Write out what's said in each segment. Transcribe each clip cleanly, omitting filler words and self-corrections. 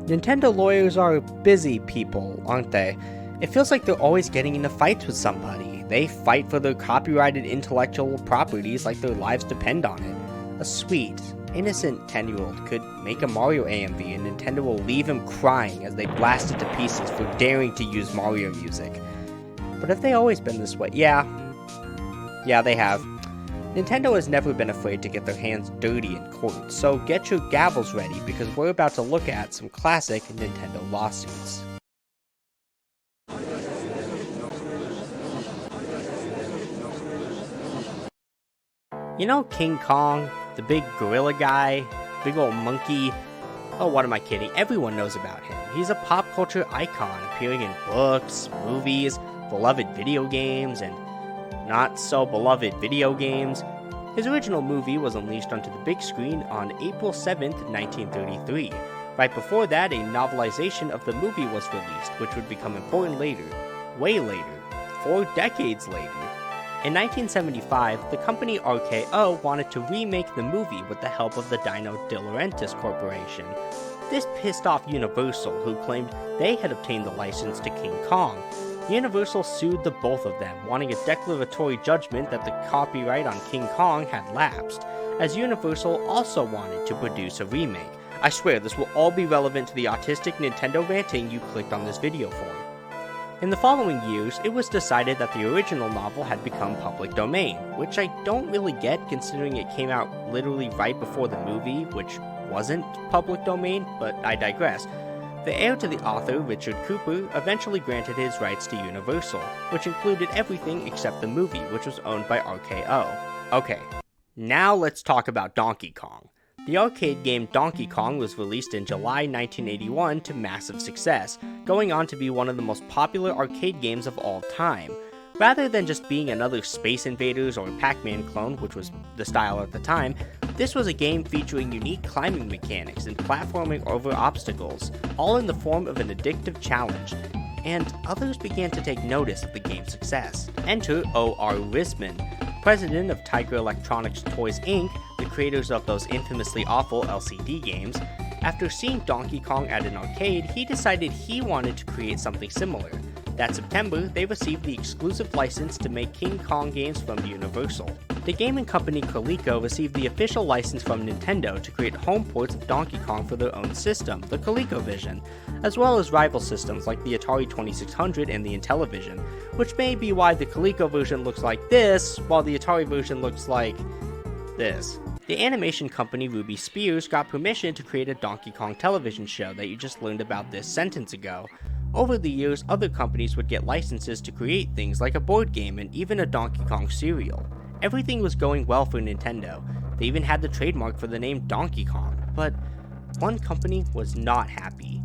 Nintendo lawyers are busy people, aren't they? It feels like they're always getting into fights with somebody. They fight for their copyrighted intellectual properties like their lives depend on it. A sweet, innocent 10-year-old could make a Mario AMV and Nintendo will leave him crying as they blast it to pieces for daring to use Mario music. But have they always been this way? Yeah, they have. Nintendo has never been afraid to get their hands dirty in court, so get your gavels ready because we're about to look at some classic Nintendo lawsuits. You know King Kong, the big gorilla guy, big old monkey? Oh, what am I kidding? Everyone knows about him. He's a pop culture icon, appearing in books, movies, beloved video games, and not so beloved video games. His original movie was unleashed onto the big screen on April 7th, 1933. Right before that, a novelization of the movie was released, which would become important later, way later, 4 decades later. In 1975, the company RKO wanted to remake the movie with the help of the Dino De Laurentiis Corporation. This pissed off Universal, who claimed they had obtained the license to King Kong. Universal sued the both of them, wanting a declaratory judgment that the copyright on King Kong had lapsed, as Universal also wanted to produce a remake. I swear this will all be relevant to the autistic Nintendo ranting you clicked on this video for. In the following years, it was decided that the original novel had become public domain, which I don't really get considering it came out literally right before the movie, which wasn't public domain, but I digress. The heir to the author, Richard Cooper, eventually granted his rights to Universal, which included everything except the movie, which was owned by RKO. Okay, now let's talk about Donkey Kong. The arcade game Donkey Kong was released in July 1981 to massive success, going on to be one of the most popular arcade games of all time. Rather than just being another Space Invaders or Pac-Man clone, which was the style at the time, this was a game featuring unique climbing mechanics and platforming over obstacles, all in the form of an addictive challenge. And others began to take notice of the game's success. Enter O.R. Risman, president of Tiger Electronics Toys Inc., the creators of those infamously awful LCD games. After seeing Donkey Kong at an arcade, he decided he wanted to create something similar. That September, they received the exclusive license to make King Kong games from Universal. The gaming company Coleco received the official license from Nintendo to create home ports of Donkey Kong for their own system, the ColecoVision, as well as rival systems like the Atari 2600 and the Intellivision, which may be why the Coleco version looks like this, while the Atari version looks like this. The animation company Ruby Spears got permission to create a Donkey Kong television show that you just learned about this sentence ago. Over the years, other companies would get licenses to create things like a board game and even a Donkey Kong cereal. Everything was going well for Nintendo. They even had the trademark for the name Donkey Kong. But one company was not happy: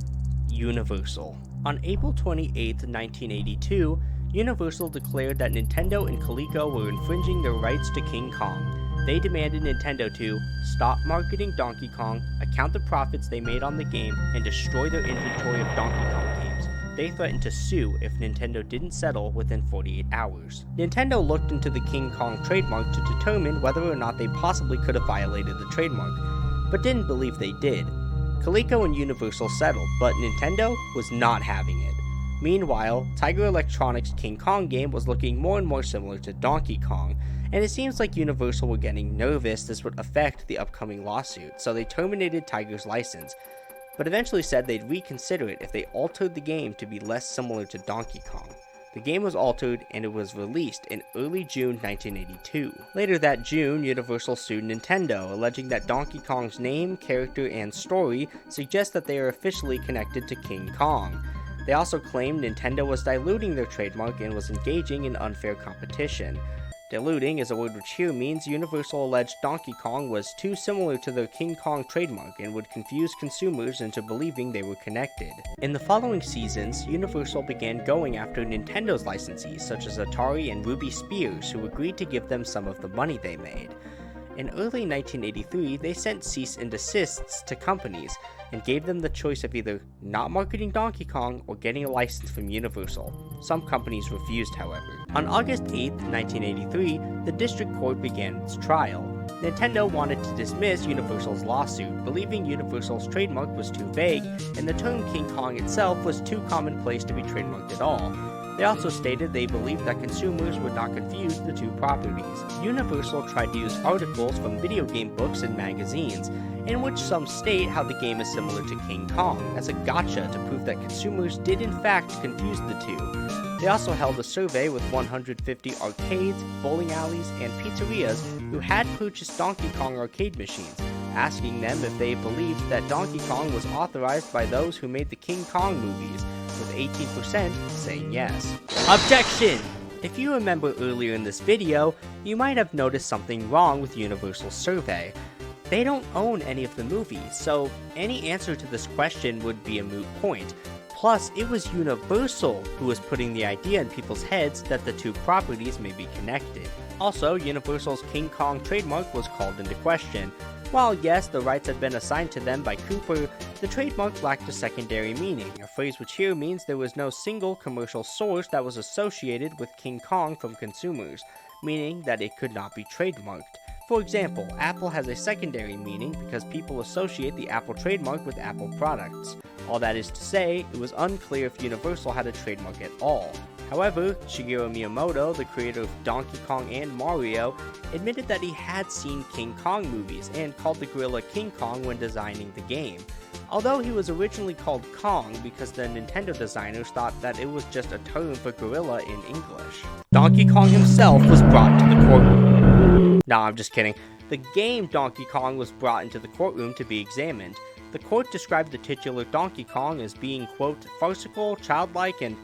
Universal. On April 28, 1982, Universal declared that Nintendo and Coleco were infringing their rights to King Kong. They demanded Nintendo to stop marketing Donkey Kong, account the profits they made on the game, and destroy their inventory of Donkey Kong games. They threatened to sue if Nintendo didn't settle within 48 hours. Nintendo looked into the King Kong trademark to determine whether or not they possibly could have violated the trademark, but didn't believe they did. Coleco and Universal settled, but Nintendo was not having it. Meanwhile, Tiger Electronics' King Kong game was looking more and more similar to Donkey Kong, and it seems like Universal were getting nervous this would affect the upcoming lawsuit, so they terminated Tiger's license, but eventually said they'd reconsider it if they altered the game to be less similar to Donkey Kong. The game was altered and it was released in early June 1982. Later that June, Universal sued Nintendo, alleging that Donkey Kong's name, character, and story suggest that they are officially connected to King Kong. They also claimed Nintendo was diluting their trademark and was engaging in unfair competition. Diluting is a word which here means Universal alleged Donkey Kong was too similar to their King Kong trademark and would confuse consumers into believing they were connected. In the following seasons, Universal began going after Nintendo's licensees such as Atari and Ruby Spears, who agreed to give them some of the money they made. In early 1983, they sent cease and desists to companies and gave them the choice of either not marketing Donkey Kong or getting a license from Universal. Some companies refused, however. On August 8, 1983, the district court began its trial. Nintendo wanted to dismiss Universal's lawsuit, believing Universal's trademark was too vague and the term King Kong itself was too commonplace to be trademarked at all. They also stated they believed that consumers would not confuse the two properties. Universal tried to use articles from video game books and magazines, in which some state how the game is similar to King Kong, as a gotcha to prove that consumers did in fact confuse the two. They also held a survey with 150 arcades, bowling alleys, and pizzerias who had purchased Donkey Kong arcade machines, asking them if they believed that Donkey Kong was authorized by those who made the King Kong movies, with 18% saying yes. Objection! If you remember earlier in this video, you might have noticed something wrong with Universal's survey. They don't own any of the movies, so any answer to this question would be a moot point. Plus, it was Universal who was putting the idea in people's heads that the two properties may be connected. Also, Universal's King Kong trademark was called into question. While yes, the rights had been assigned to them by Cooper, the trademark lacked a secondary meaning, a phrase which here means there was no single commercial source that was associated with King Kong from consumers, meaning that it could not be trademarked. For example, Apple has a secondary meaning because people associate the Apple trademark with Apple products. All that is to say, it was unclear if Universal had a trademark at all. However, Shigeru Miyamoto, the creator of Donkey Kong and Mario, admitted that he had seen King Kong movies and called the gorilla King Kong when designing the game. Although he was originally called Kong because the Nintendo designers thought that it was just a term for gorilla in English. Donkey Kong himself was brought to the courtroom. No, I'm just kidding. The game Donkey Kong was brought into the courtroom to be examined. The court described the titular Donkey Kong as being, quote, farcical, childlike, and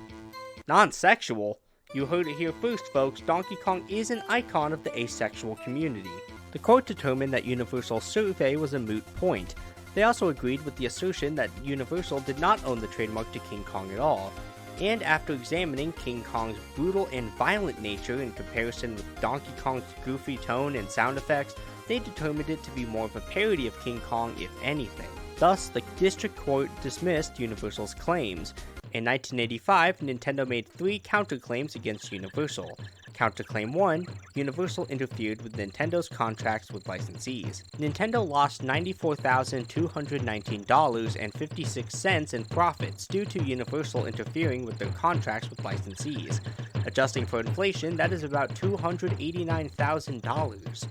non-sexual. You heard it here first, folks. Donkey Kong is an icon of the asexual community. The court determined that Universal's survey was a moot point. They also agreed with the assertion that Universal did not own the trademark to King Kong at all. And after examining King Kong's brutal and violent nature in comparison with Donkey Kong's goofy tone and sound effects, they determined it to be more of a parody of King Kong, if anything. Thus, the district court dismissed Universal's claims. In 1985, Nintendo made 3 counterclaims against Universal. Counterclaim 1, Universal interfered with Nintendo's contracts with licensees. Nintendo lost $94,219.56 in profits due to Universal interfering with their contracts with licensees. Adjusting for inflation, that is about $289,000.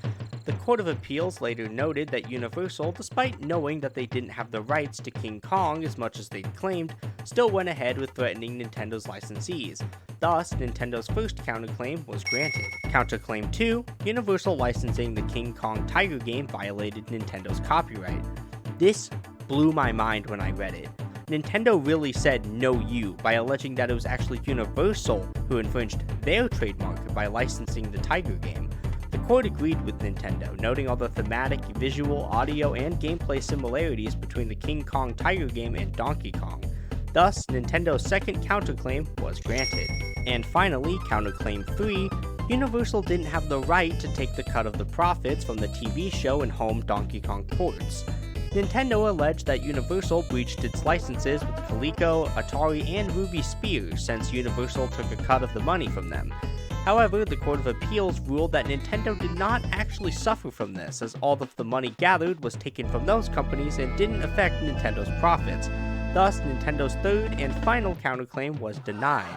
The Court of Appeals later noted that Universal, despite knowing that they didn't have the rights to King Kong as much as they'd claimed, still went ahead with threatening Nintendo's licensees. Thus, Nintendo's first counterclaim was granted. Counterclaim 2, Universal licensing the King Kong Tiger game violated Nintendo's copyright. This blew my mind when I read it. Nintendo really said no you by alleging that it was actually Universal who infringed their trademark by licensing the Tiger game. The court agreed with Nintendo, noting all the thematic, visual, audio, and gameplay similarities between the King Kong Tiger game and Donkey Kong. Thus, Nintendo's second counterclaim was granted. And finally, counterclaim 3, Universal didn't have the right to take the cut of the profits from the TV show and home Donkey Kong ports. Nintendo alleged that Universal breached its licenses with Coleco, Atari, and Ruby Spears since Universal took a cut of the money from them. However, the Court of Appeals ruled that Nintendo did not actually suffer from this, as all of the money gathered was taken from those companies and didn't affect Nintendo's profits. Thus, Nintendo's third and final counterclaim was denied.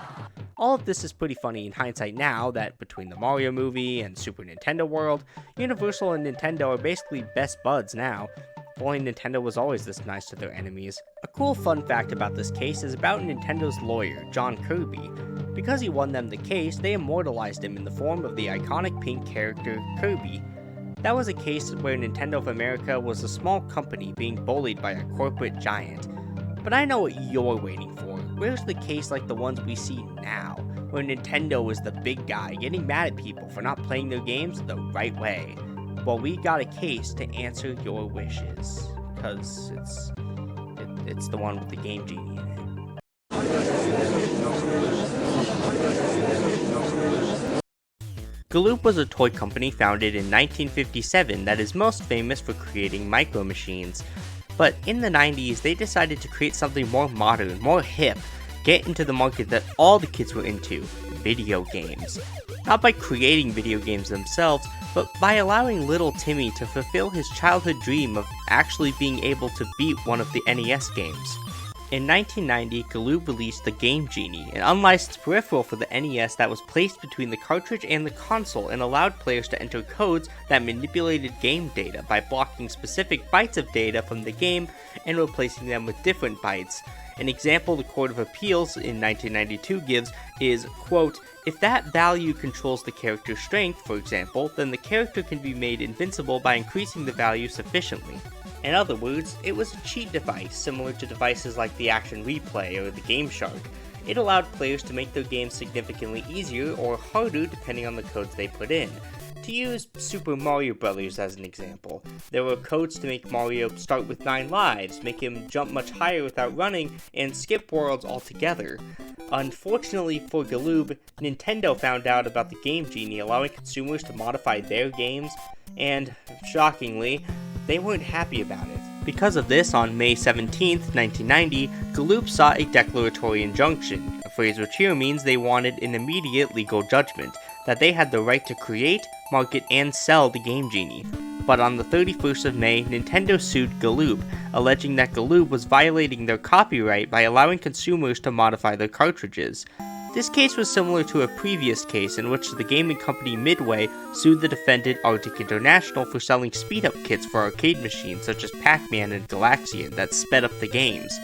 All of this is pretty funny in hindsight now that between the Mario movie and Super Nintendo World, Universal and Nintendo are basically best buds now. If only Nintendo was always this nice to their enemies. A cool fun fact about this case is about Nintendo's lawyer, John Kirby. Because he won them the case, they immortalized him in the form of the iconic pink character, Kirby. That was a case where Nintendo of America was a small company being bullied by a corporate giant. But I know what you're waiting for. Where's the case like the ones we see now, where Nintendo is the big guy getting mad at people for not playing their games the right way? Well, we got a case to answer your wishes, because it's the one with the Game Genie in it. Galoob was a toy company founded in 1957 that is most famous for creating micro machines. But in the 90s, they decided to create something more modern, more hip, get into the market that all the kids were into, video games. Not by creating video games themselves, but by allowing little Timmy to fulfill his childhood dream of actually being able to beat one of the NES games. In 1990, Galoob released the Game Genie, an unlicensed peripheral for the NES that was placed between the cartridge and the console and allowed players to enter codes that manipulated game data by blocking specific bytes of data from the game and replacing them with different bytes. An example the Court of Appeals in 1992 gives is, quote, "If that value controls the character's strength, for example, then the character can be made invincible by increasing the value sufficiently." In other words, it was a cheat device, similar to devices like the Action Replay or the Game Shark. It allowed players to make their games significantly easier or harder depending on the codes they put in. To use Super Mario Bros. As an example, there were codes to make Mario start with 9 lives, make him jump much higher without running, and skip worlds altogether. Unfortunately for Galoob, Nintendo found out about the Game Genie allowing consumers to modify their games, and, shockingly, they weren't happy about it. Because of this, on May 17, 1990, Galoob sought a declaratory injunction, a phrase which here means they wanted an immediate legal judgment, that they had the right to create, market, and sell the Game Genie. But on the 31st of May, Nintendo sued Galoob, alleging that Galoob was violating their copyright by allowing consumers to modify their cartridges. This case was similar to a previous case in which the gaming company Midway sued the defendant Arctic International for selling speed-up kits for arcade machines such as Pac-Man and Galaxian that sped up the games.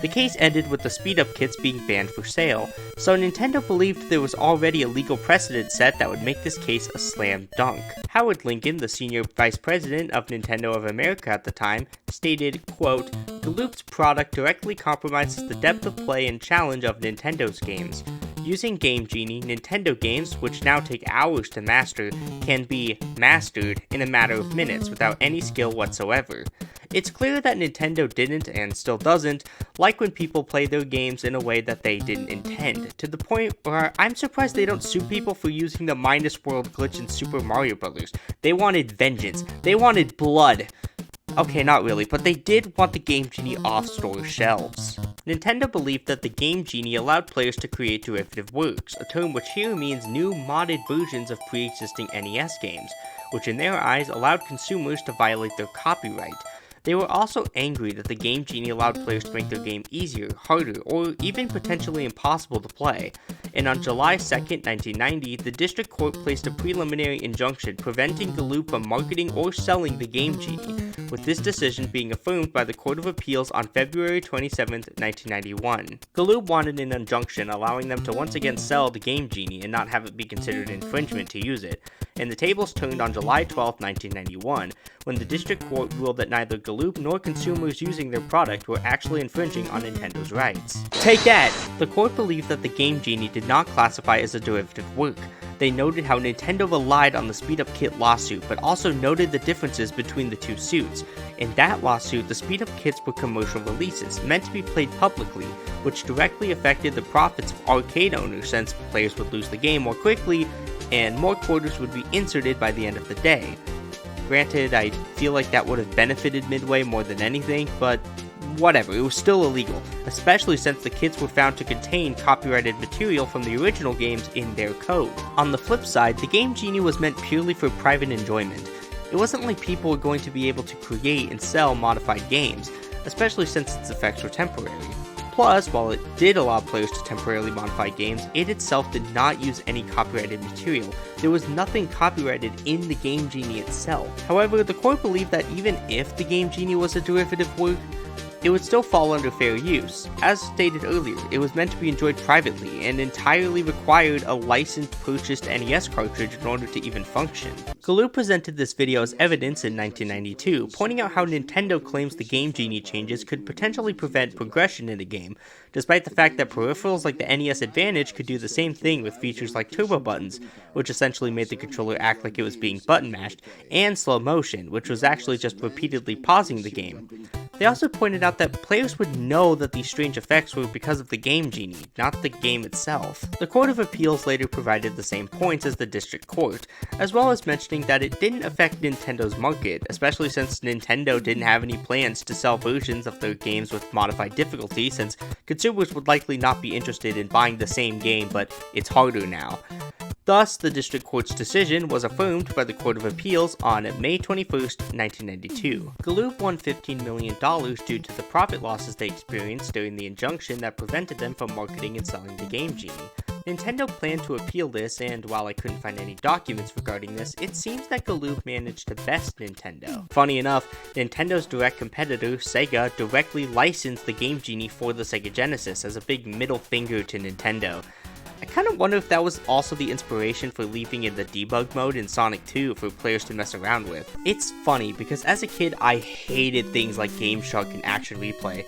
The case ended with the speed-up kits being banned for sale, so Nintendo believed there was already a legal precedent set that would make this case a slam dunk. Howard Lincoln, the senior vice president of Nintendo of America at the time, stated, quote, "Galoob's product directly compromises the depth of play and challenge of Nintendo's games. Using Game Genie, Nintendo games, which now take hours to master, can be mastered in a matter of minutes without any skill whatsoever. It's clear that Nintendo didn't, and still doesn't, like when people play their games in a way that they didn't intend, to the point where I'm surprised they don't sue people for using the Minus World glitch in Super Mario Bros. They wanted vengeance. They wanted blood. Okay, not really, but they did want the Game Genie off store shelves." Nintendo believed that the Game Genie allowed players to create derivative works, a term which here means new modded versions of pre-existing NES games, which in their eyes allowed consumers to violate their copyright. They were also angry that the Game Genie allowed players to make their game easier, harder, or even potentially impossible to play. And on July 2nd, 1990, the district court placed a preliminary injunction preventing Galoob from marketing or selling the Game Genie, with this decision being affirmed by the Court of Appeals on February 27, 1991. Galoob wanted an injunction allowing them to once again sell the Game Genie and not have it be considered infringement to use it, and the tables turned on July 12, 1991, when the district court ruled that neither Galoob nor consumers using their product were actually infringing on Nintendo's rights. Take that! The court believed that the Game Genie did not classify as a derivative work. They noted how Nintendo relied on the Speed Up Kit lawsuit, but also noted the differences between the two suits. In that lawsuit, the Speed Up Kits were commercial releases, meant to be played publicly, which directly affected the profits of arcade owners since players would lose the game more quickly, and more quarters would be inserted by the end of the day. Granted, I feel like that would have benefited Midway more than anything, but whatever, it was still illegal, especially since the kits were found to contain copyrighted material from the original games in their code. On the flip side, the Game Genie was meant purely for private enjoyment. It wasn't like people were going to be able to create and sell modified games, especially since its effects were temporary. Plus, while it did allow players to temporarily modify games, it itself did not use any copyrighted material. There was nothing copyrighted in the Game Genie itself. However, the court believed that even if the Game Genie was a derivative work, it would still fall under fair use. As stated earlier, it was meant to be enjoyed privately and entirely required a licensed purchased NES cartridge in order to even function. Galoob presented this video as evidence in 1992, pointing out how Nintendo claims the Game Genie changes could potentially prevent progression in the game, despite the fact that peripherals like the NES Advantage could do the same thing with features like turbo buttons, which essentially made the controller act like it was being button mashed, and slow motion, which was actually just repeatedly pausing the game. They also pointed out out that players would know that these strange effects were because of the Game Genie, not the game itself. The Court of Appeals later provided the same points as the District Court, as well as mentioning that it didn't affect Nintendo's market, especially since Nintendo didn't have any plans to sell versions of their games with modified difficulty, since consumers would likely not be interested in buying the same game, but it's harder now. Thus, the District Court's decision was affirmed by the Court of Appeals on May 21st, 1992. Galoob won $15 million due to the profit losses they experienced during the injunction that prevented them from marketing and selling the Game Genie. Nintendo planned to appeal this, and while I couldn't find any documents regarding this, it seems that Galoob managed to best Nintendo. Funny enough, Nintendo's direct competitor, Sega, directly licensed the Game Genie for the Sega Genesis as a big middle finger to Nintendo. I kind of wonder if that was also the inspiration for leaving in the debug mode in Sonic 2 for players to mess around with. It's funny because as a kid I hated things like Game Shark and Action Replay.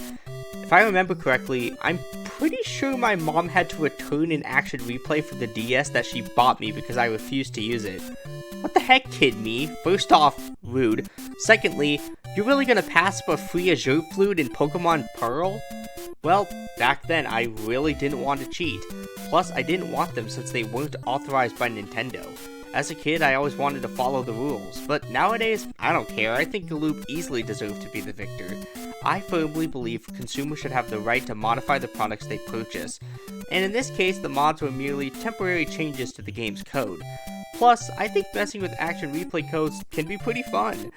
If I remember correctly, I'm pretty sure my mom had to return an Action Replay for the DS that she bought me because I refused to use it. What the heck, kid me? First off, rude. Secondly, you're really gonna pass up a free Azure Flute in Pokemon Pearl? Well, back then I really didn't want to cheat. Plus, I didn't want them since they weren't authorized by Nintendo. As a kid, I always wanted to follow the rules, but nowadays, I don't care. I think Galoob easily deserved to be the victor. I firmly believe consumers should have the right to modify the products they purchase, and in this case, the mods were merely temporary changes to the game's code. Plus, I think messing with Action Replay codes can be pretty fun.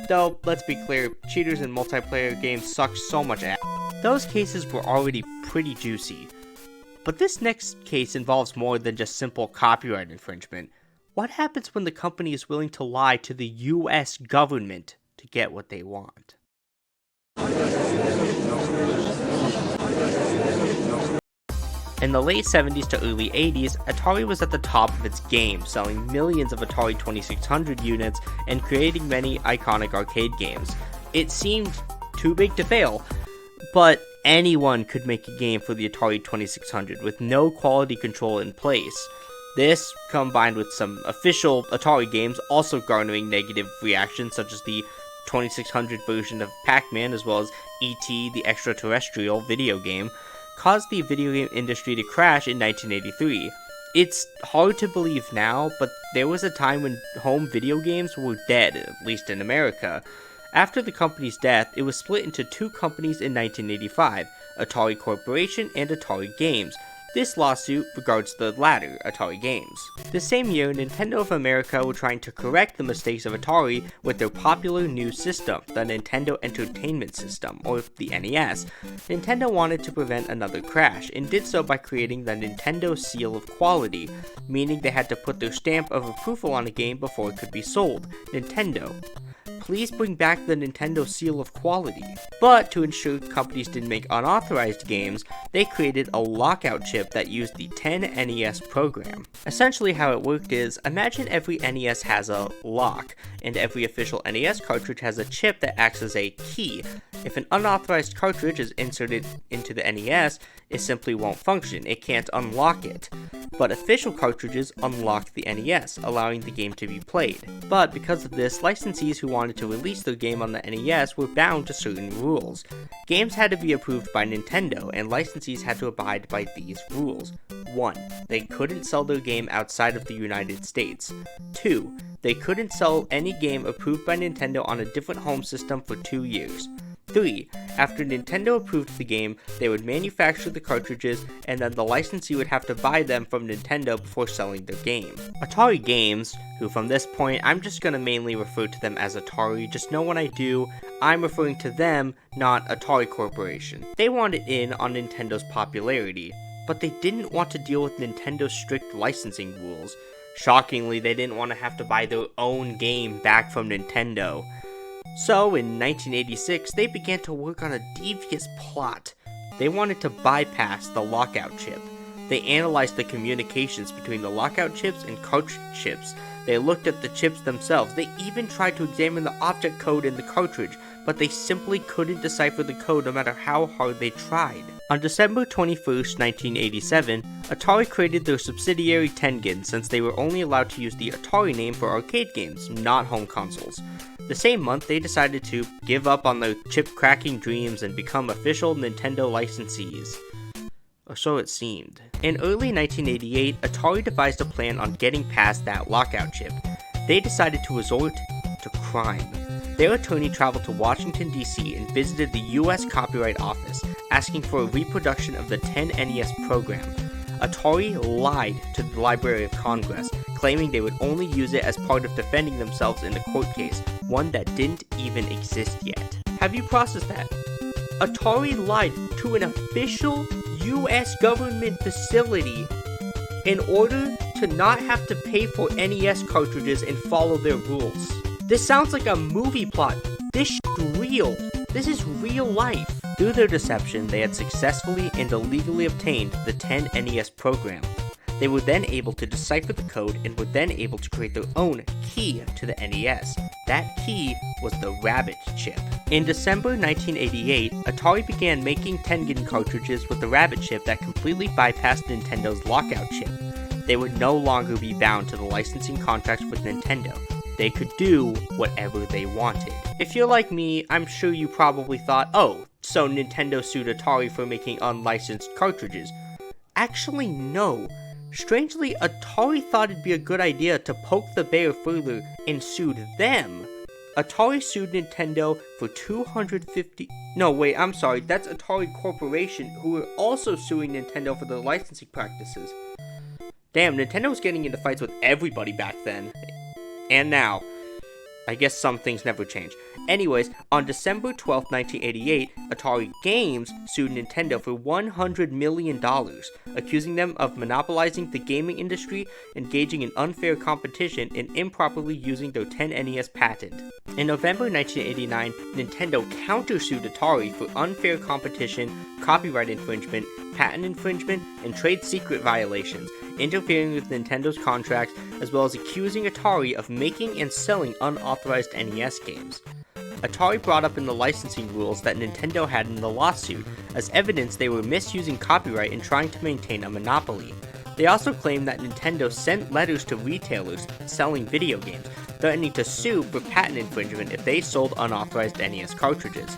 Though, let's be clear, cheaters in multiplayer games suck so much ass. Those cases were already pretty juicy. But this next case involves more than just simple copyright infringement. What happens when the company is willing to lie to the US government to get what they want? In the late 70s to early 80s, Atari was at the top of its game, selling millions of Atari 2600 units and creating many iconic arcade games. It seemed too big to fail, but anyone could make a game for the Atari 2600 with no quality control in place. This, combined with some official Atari games also garnering negative reactions, such as the 2600 version of Pac-Man as well as E.T. the Extraterrestrial video game, caused the video game industry to crash in 1983. It's hard to believe now, but there was a time when home video games were dead, at least in America. After the company's death, it was split into two companies in 1985, Atari Corporation and Atari Games. This lawsuit regards the latter, Atari Games. The same year, Nintendo of America were trying to correct the mistakes of Atari with their popular new system, the Nintendo Entertainment System, or the NES. Nintendo wanted to prevent another crash, and did so by creating the Nintendo Seal of Quality, meaning they had to put their stamp of approval on a game before it could be sold. Nintendo, please bring back the Nintendo Seal of Quality. But to ensure companies didn't make unauthorized games, they created a lockout chip that used the 10NES program. Essentially how it worked is, imagine every NES has a lock, and every official NES cartridge has a chip that acts as a key. If an unauthorized cartridge is inserted into the NES, it simply won't function, it can't unlock it. But official cartridges unlock the NES, allowing the game to be played. But because of this, licensees who wanted to release their game on the NES were bound to certain rules. Games had to be approved by Nintendo, and licensees had to abide by these rules. 1. They couldn't sell their game outside of the United States. 2. They couldn't sell any game approved by Nintendo on a different home system for 2 years. 3. After Nintendo approved the game, they would manufacture the cartridges, and then the licensee would have to buy them from Nintendo before selling their game. Atari Games, who from this point, I'm just gonna mainly refer to them as Atari, just know when I do, I'm referring to them, not Atari Corporation. They wanted in on Nintendo's popularity, but they didn't want to deal with Nintendo's strict licensing rules. Shockingly, they didn't want to have to buy their own game back from Nintendo. So, in 1986, they began to work on a devious plot. They wanted to bypass the lockout chip. They analyzed the communications between the lockout chips and cartridge chips. They looked at the chips themselves. They even tried to examine the object code in the cartridge, but they simply couldn't decipher the code no matter how hard they tried. On December 21st, 1987, Atari created their subsidiary Tengen since they were only allowed to use the Atari name for arcade games, not home consoles. The same month, they decided to give up on their chip-cracking dreams and become official Nintendo licensees. Or so it seemed. In early 1988, Atari devised a plan on getting past that lockout chip. They decided to resort to crime. Their attorney traveled to Washington, D.C. and visited the U.S. Copyright Office, asking for a reproduction of the 10NES program. Atari lied to the Library of Congress, claiming they would only use it as part of defending themselves in a court case, one that didn't even exist yet. Have you processed that? Atari lied to an official U.S. government facility in order to not have to pay for NES cartridges and follow their rules. This sounds like a movie plot. This shit's real. This is real life. Through their deception, they had successfully and illegally obtained the 10NES program. They were then able to decipher the code and were then able to create their own key to the NES. That key was the Rabbit chip. In December 1988, Atari began making Tengen cartridges with the Rabbit chip that completely bypassed Nintendo's lockout chip. They would no longer be bound to the licensing contracts with Nintendo. They could do whatever they wanted. If you're like me, I'm sure you probably thought, oh, so Nintendo sued Atari for making unlicensed cartridges. Actually, no. Strangely, Atari thought it'd be a good idea to poke the bear further and sued them. Atari sued Nintendo for that's Atari Corporation, who were also suing Nintendo for their licensing practices. Damn, Nintendo was getting into fights with everybody back then. And now. I guess some things never change. Anyways, on December 12, 1988, Atari Games sued Nintendo for $100 million, accusing them of monopolizing the gaming industry, engaging in unfair competition, and improperly using their 10NES patent. In November 1989, Nintendo countersued Atari for unfair competition, copyright infringement, patent infringement, and trade secret violations, interfering with Nintendo's contracts, as well as accusing Atari of making and selling unauthorized NES games. Atari brought up in the licensing rules that Nintendo had in the lawsuit, as evidence they were misusing copyright and trying to maintain a monopoly. They also claimed that Nintendo sent letters to retailers selling video games, threatening to sue for patent infringement if they sold unauthorized NES cartridges.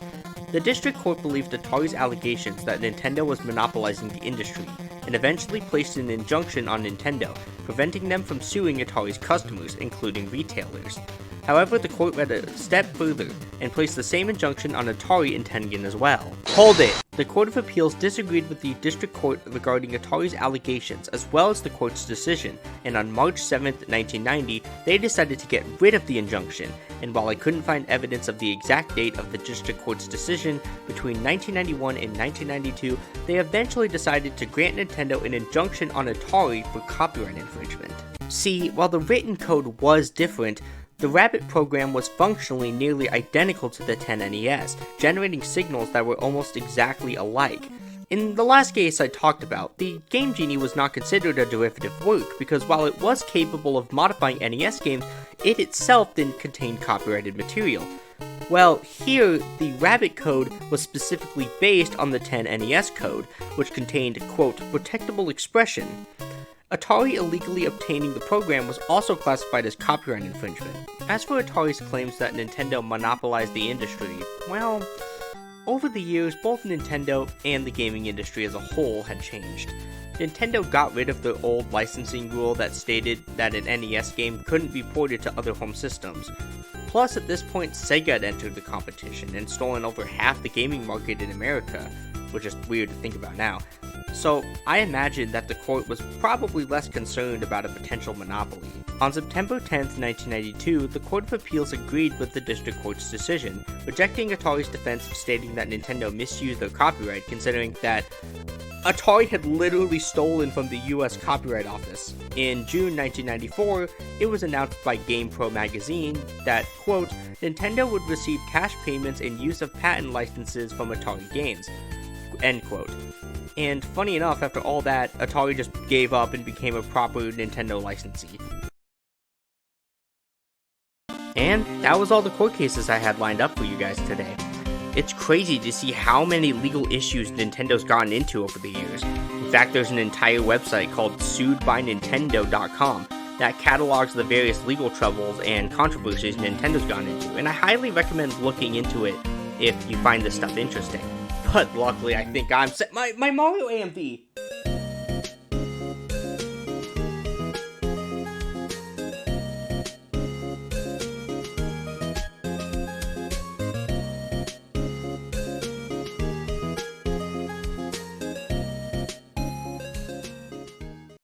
The district court believed Atari's allegations that Nintendo was monopolizing the industry, and eventually placed an injunction on Nintendo, preventing them from suing Atari's customers, including retailers. However, the court went a step further and placed the same injunction on Atari and Tengen as well. Hold it! The Court of Appeals disagreed with the district court regarding Atari's allegations as well as the court's decision, and on March 7, 1990, they decided to get rid of the injunction, and while I couldn't find evidence of the exact date of the district court's decision, between 1991 and 1992, they eventually decided to grant Nintendo an injunction on Atari for copyright infringement. See, while the written code was different, the Rabbit program was functionally nearly identical to the 10NES, generating signals that were almost exactly alike. In the last case I talked about, the Game Genie was not considered a derivative work because while it was capable of modifying NES games, it itself didn't contain copyrighted material. Well, here, the Rabbit code was specifically based on the 10NES code, which contained, quote, protectable expression. Atari illegally obtaining the program was also classified as copyright infringement. As for Atari's claims that Nintendo monopolized the industry, well, over the years, both Nintendo and the gaming industry as a whole had changed. Nintendo got rid of their old licensing rule that stated that an NES game couldn't be ported to other home systems. Plus, at this point, Sega had entered the competition and stolen over half the gaming market in America, which is weird to think about now. So, I imagine that the court was probably less concerned about a potential monopoly. On September 10, 1992, the Court of Appeals agreed with the district court's decision, rejecting Atari's defense of stating that Nintendo misused their copyright, considering that Atari had literally stolen from the US Copyright Office. In June 1994, it was announced by GamePro magazine that, quote, Nintendo would receive cash payments and use of patent licenses from Atari games, end quote. And funny enough, after all that, Atari just gave up and became a proper Nintendo licensee. And that was all the court cases I had lined up for you guys today. It's crazy to see how many legal issues Nintendo's gotten into over the years. In fact, there's an entire website called suedbynintendo.com that catalogs the various legal troubles and controversies Nintendo's gotten into, and I highly recommend looking into it if you find this stuff interesting. But luckily, I think I'm set. My Mario AMV